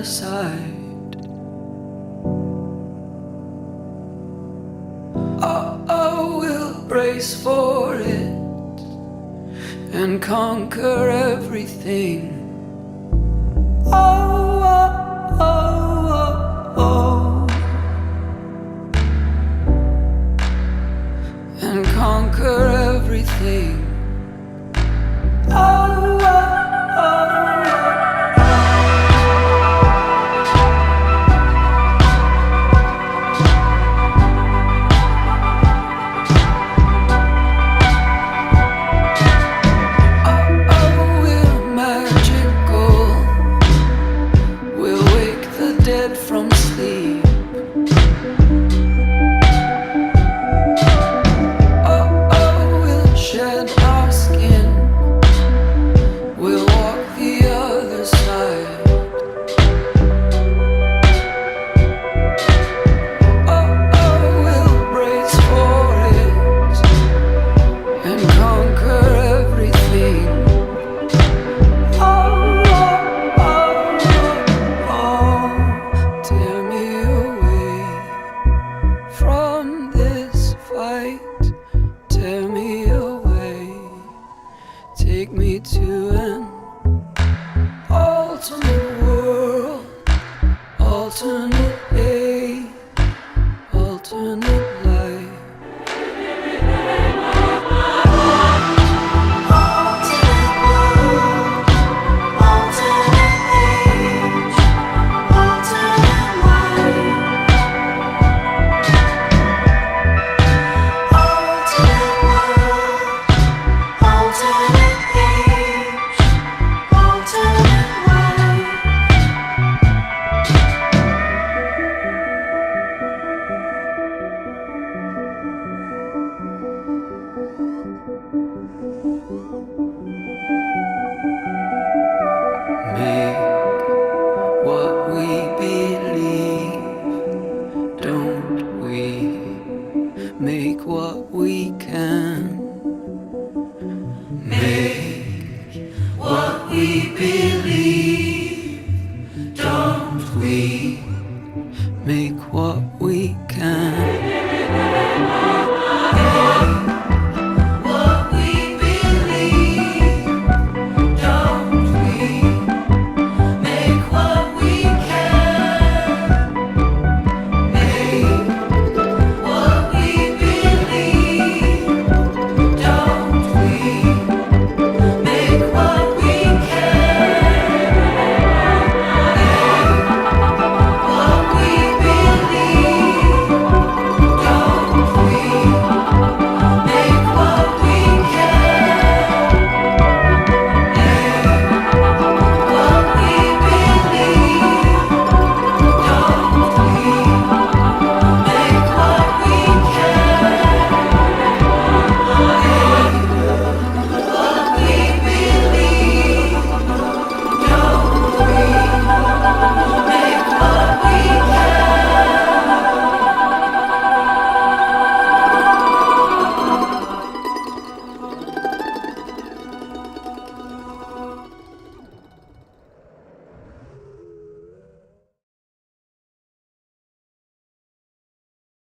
side. Oh, we'll brace for it and conquer everything. Oh, oh, oh, oh, oh. And conquer everything. Oh, oh, oh. Dead from sleep. Oh, oh, we'll shed our skin. We'll walk the other side. Oh, oh, we'll brace for it and conquer everything. Tear me away, take me to an alternate world, alternate day, alternate life. Make what we believe, don't we? Make what we can. Make what we believe, don't we? Make what we can.